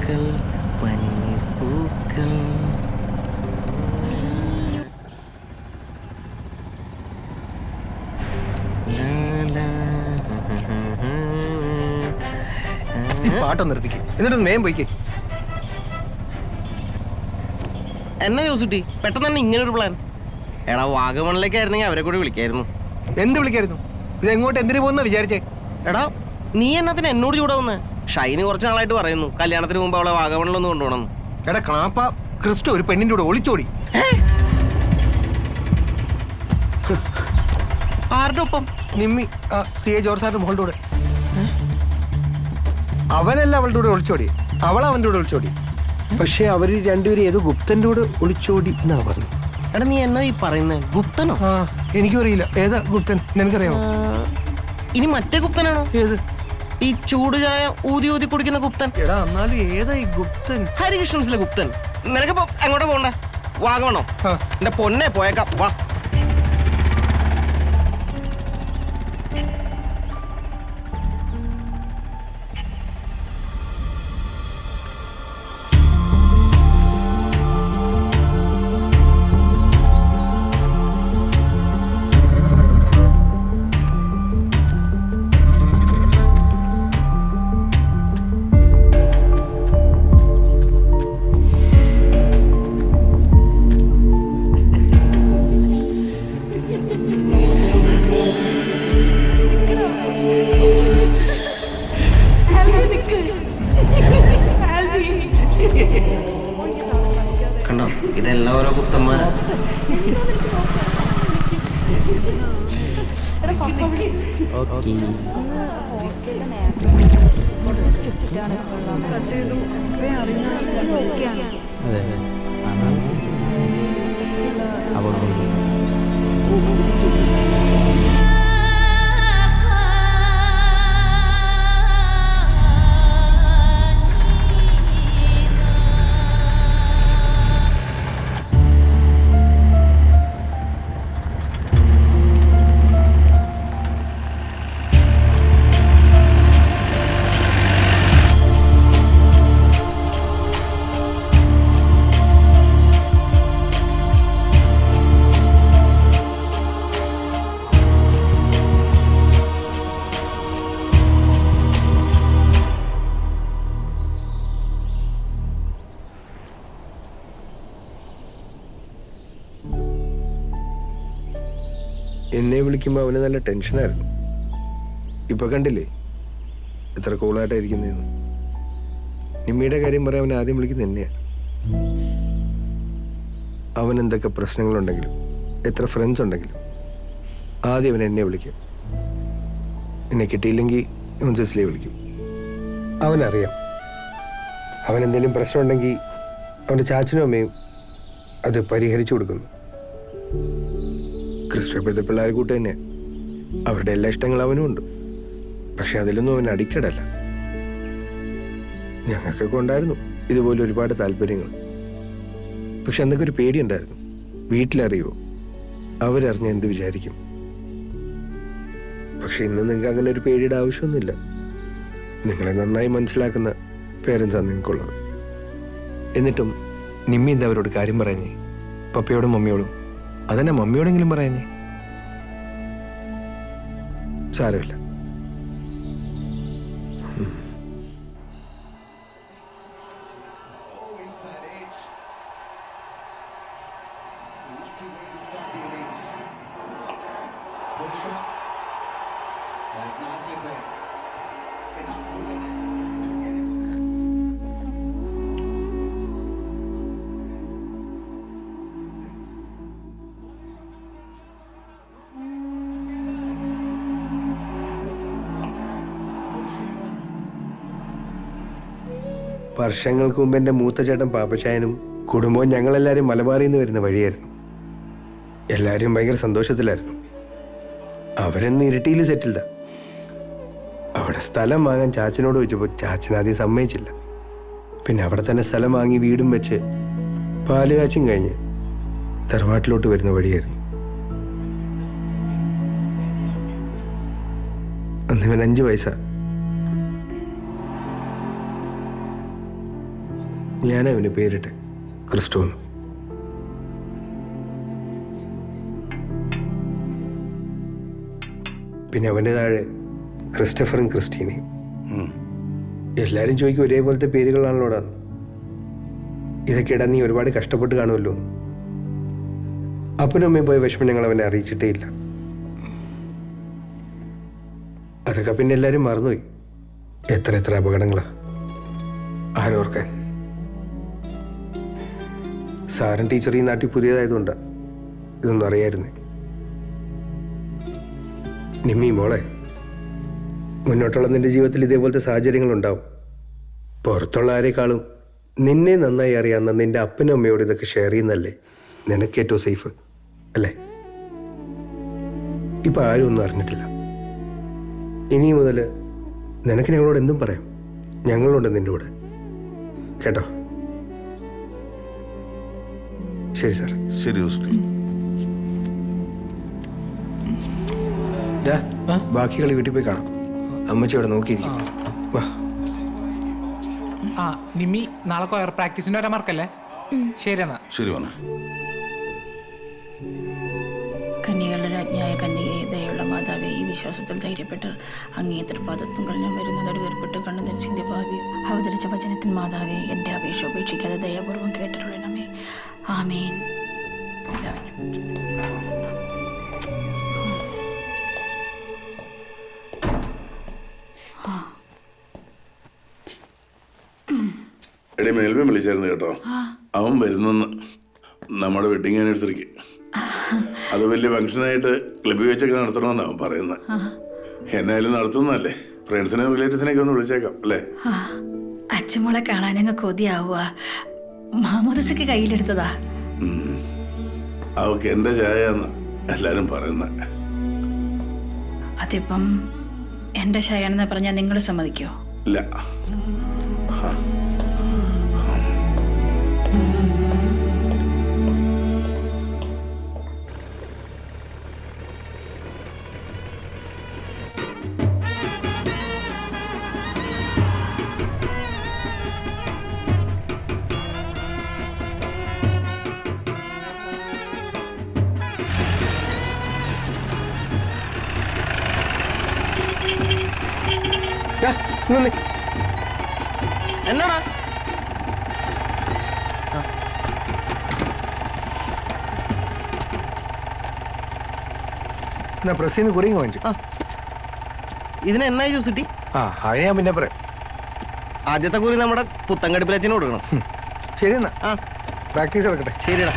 പൂക്കൾ പനിനീർ പൂക്കൾ. പാട്ടം നിർത്തിക്ക്, എന്നിട്ട് മേം പോയിക്കേ. എന്നാ ജോസുട്ടി പെട്ടെന്ന് തന്നെ ഇങ്ങനൊരു പ്ലാൻ? എടാ വാഗമണിലേക്കായിരുന്നെങ്കിൽ അവരെ കൂടെ വിളിക്കായിരുന്നു. എന്ത് വിളിക്കായിരുന്നു? ഇത് എങ്ങോട്ട് എന്തിനു പോകുന്ന വിചാരിച്ചേ? എടാ നീ എന്നത്തിന് എന്നോട് ചൂടാവുന്നേ? ഷൈന് കുറച്ച് നാളായിട്ട് പറയുന്നു കല്യാണത്തിന് മുമ്പ് അവളെ വാഗമണിലൊന്നും കൊണ്ടുപോകണം. എടാ ക്ലാപ്പ, ക്രിസ്റ്റോ ഒരു പെണ്ണിന്റെ കൂടെ ഒളിച്ചോടി. ആരുടെ ഒപ്പം? നിമ്മി CA ജോർജ് സാറിന്റെ മോളുടെ കൂടെ. അവനല്ല അവളുടെ കൂടെ ഒളിച്ചോടി, അവൾ അവന്റെ കൂടെ ഒളിച്ചോടി. പക്ഷെ അവര് രണ്ടുപേരും ഏതോ ഗുപ്തന്റെ കൂടെ ഒളിച്ചോടി എന്നാ പറഞ്ഞു. എടാ നീ എന്നാ ഈ പറയുന്നേ? ഗുപ്തനോ? എനിക്കും അറിയില്ല. ഏതാ ഗുപ്തൻ? നിനക്കറിയാമോ? ഇനി മറ്റേ ഗുപ്തനാണോ? ഏത്? ഈ ചൂട് ചായ ഊതി ഊതി കുടിക്കുന്ന ഗുപ്തൻ. എടാ എന്നാലും ഏതാ ഈ ഗുപ്തൻ? ഹരികൃഷ്ണൻസിലെ ഗുപ്തൻ. നിനക്കിപ്പോ എങ്ങോട്ടാ പോണ്ടേ? വാഗമണോ? എന്റെ പൊന്നെ പോയേക്കാം, വാ. കണ്ടോ, ഇതെല്ലാം ഓരോ ഗുപ്തന്മാരാ. എന്നെ വിളിക്കുമ്പോൾ അവന് നല്ല ടെൻഷനായിരുന്നു. ഇപ്പൊ കണ്ടില്ലേ എത്ര കൂളായിട്ടായിരിക്കുന്നതെന്ന്. നിമ്മിയുടെ കാര്യം പറയാൻ അവൻ ആദ്യം വിളിക്കുന്നത് എന്നെയാ. അവൻ എന്തൊക്കെ പ്രശ്നങ്ങളുണ്ടെങ്കിലും എത്ര ഫ്രണ്ട്സ് ഉണ്ടെങ്കിലും ആദ്യം അവൻ എന്നെ വിളിക്കും. എന്നെ കിട്ടിയില്ലെങ്കിൽ അവൻ സിസ്ലിയെ വിളിക്കും. അവനറിയാം അവൻ എന്തെങ്കിലും പ്രശ്നമുണ്ടെങ്കിൽ അവൻ്റെ ചാച്ചനും അമ്മയും അത് പരിഹരിച്ചു കൊടുക്കുന്നു. ക്രിസ്റ്റോ ഇപ്പോഴത്തെ പിള്ളേരെ കൂട്ട് തന്നെ അവരുടെ എല്ലാ ഇഷ്ടങ്ങളും അവനും ഉണ്ട്. പക്ഷെ അതിലൊന്നും അവൻ അഡിക്റ്റഡ് അല്ല. ഞങ്ങൾക്കൊക്കെ ഉണ്ടായിരുന്നു ഇതുപോലെ ഒരുപാട് താല്പര്യങ്ങൾ. പക്ഷെ എന്തൊക്കെ ഒരു പേടിയുണ്ടായിരുന്നു. വീട്ടിലറിയുമോ, അവരറിഞ്ഞ എന്ത് വിചാരിക്കും. പക്ഷെ ഇന്ന് നിങ്ങൾക്ക് അങ്ങനെ ഒരു പേടിയുടെ ആവശ്യമൊന്നുമില്ല. നിങ്ങളെ നന്നായി മനസ്സിലാക്കുന്ന പേരൻസാണ് നിങ്ങൾക്കുള്ളത്. എന്നിട്ടും നിമ്മി എന്താ അവരോട് കാര്യം പറഞ്ഞേ? പപ്പയോടും മമ്മിയോടും. അതന്നെ മമ്മിയോടെങ്കിലും പറയാഞ്ഞേ? സാരമില്ല. വർഷങ്ങൾക്ക് മുമ്പ് എൻ്റെ മൂത്ത ചേട്ടൻ പാപ്പച്ചായനും കുടുംബവും ഞങ്ങളെല്ലാവരും മലബാറിൽ നിന്ന് വരുന്ന വഴിയായിരുന്നു. എല്ലാവരും ഭയങ്കര സന്തോഷത്തിലായിരുന്നു. അവരെന്ന് ഇരിട്ടിയിൽ സെറ്റിൽഡാ. അവിടെ സ്ഥലം വാങ്ങാൻ ചാച്ചനോട് ചോദിച്ചപ്പോൾ ചാച്ചൻ ആദ്യം സമ്മതിച്ചില്ല. പിന്നെ അവിടെ തന്നെ സ്ഥലം വാങ്ങി വീടും വെച്ച് പാലുകാച്ചും കഴിഞ്ഞ് തറവാട്ടിലോട്ട് വരുന്ന വഴിയായിരുന്നു. അന്ന് ഇവൻ 5 വയസ്സാ. ഞാൻ അവന് പേരിട്ട് ക്രിസ്റ്റോ എന്ന്. പിന്നെ അവൻ്റെ താഴെ ക്രിസ്റ്റഫറും ക്രിസ്റ്റീനയും. എല്ലാവരും ചോദിക്കും ഒരേപോലത്തെ പേരുകളാണല്ലോടാ. ഇതൊക്കെ ഇടാൻ നീ ഒരുപാട് കഷ്ടപ്പെട്ട് കാണുമല്ലോ. അപ്പനും അമ്മയും പോയ വിഷമം ഞങ്ങൾ അവനെ അറിയിച്ചിട്ടേ ഇല്ല. അതൊക്കെ പിന്നെ എല്ലാവരും മറന്നുപോയി. എത്ര എത്ര അപകടങ്ങളാ ആരോർക്കാൻ. സാരൻ ടീച്ചർ ഈ നാട്ടിൽ പുതിയതായതുകൊണ്ടാണ് ഇതൊന്നും അറിയായിരുന്നേ. നിമ്മി മോളെ, മുന്നോട്ടുള്ള നിന്റെ ജീവിതത്തിൽ ഇതേപോലത്തെ സാഹചര്യങ്ങളുണ്ടാവും. പുറത്തുള്ള ആരെക്കാളും നിന്നെ നന്നായി അറിയാവുന്ന നിന്റെ അപ്പനും അമ്മയോട് ഇതൊക്കെ ഷെയർ ചെയ്യുന്നതല്ലേ നിനക്ക് ഏറ്റവും സേഫ് അല്ലേ? ഇപ്പം ആരും ഒന്നും അറിഞ്ഞിട്ടില്ല. ഇനി മുതൽ നിനക്ക് ഞങ്ങളോട് എന്തും പറയാം. ഞങ്ങളുണ്ട് നിന്റെ കൂടെ, കേട്ടോ? ശരി സാർ. ശരി ഹോസ്റ്റൽ. ബാക്കി കളി വീട്ടിൽ പോയി കാണാം. അമ്മച്ചി അവിടെ നോക്കിയിരിക്കും. വാ. ആ നിമ്മി, നാളെ കൊയർ പ്രാക്ടീസിന് വരാൻ മറക്കല്ലേ? ശരി എന്നാ. ശരി വന്നേ. കന്യകളുടെ രാജ്ഞിയായ കന്യകയെ, ദയുള്ള മാതാവേ, ഈ വിശ്വാസത്തിൽ ധൈര്യപ്പെട്ട് അങ്ങേ തൃപ്പാദത്തുങ്കൾ ഞാൻ വരുന്നതോട് വേർപ്പെട്ട് കണ്ണുനീർ ചിന്തി ഭാവി അവതരിച്ച വചനത്തിൻ മാതാവേ, എൻ്റെ അപേക്ഷ ഉപേക്ഷിക്കാതെ ദയാപൂർവം കേട്ടിട്ടുള്ളണമേ. ആമേൻ. എടി മേൽവൻ വിളിച്ചായിരുന്നു കേട്ടോ. അവൻ വരുന്നെന്ന് നമ്മുടെ വെഡിങ് ആനിവേഴ്സറിക്ക്. അത് വലിയ ഫംഗ്ഷനായിട്ട് ക്ലബ്ബിൽ വെച്ചൊക്കെ നടത്തണമെന്നാണ് അവൻ പറയുന്നത്. എന്നായാലും നടത്തുന്നതല്ലേ, ഫ്രണ്ട്സിനെ റിലേറ്റീവ്സിനെയൊക്കെ ഒന്ന് വിളിച്ചേക്കാം അല്ലേ? അച്ഛമോളെ കാണാനങ്ങ് കൊതിയാവുക. മാമോദിസയ്ക്ക് കയ്യിലെടുത്തതാ. അവക്ക് എൻ്റെ ചായ എന്ന് എല്ലാരും പറയുന്നത്. അതിപ്പം എൻ്റെ ശയാണെന്ന് പറഞ്ഞാൽ നിങ്ങൾ സമ്മതിക്കോ? ഇല്ല. എന്നാടാ? എന്നാ പ്രസ്സിൽ നിന്ന് കുറിയും വാങ്ങിച്ചു. ഇതിന് എന്നാ യൂസ് കിട്ടി? അതിന് ഞാൻ പിന്നെ പറയാം. ആദ്യത്തെ കുറി നമ്മുടെ പുത്തൻകടുപ്പിലച്ഛന് കൊടുക്കണം. ശരി എന്നാ ആ പ്രാക്ടീസ് നടക്കട്ടെ. ശരിടാ.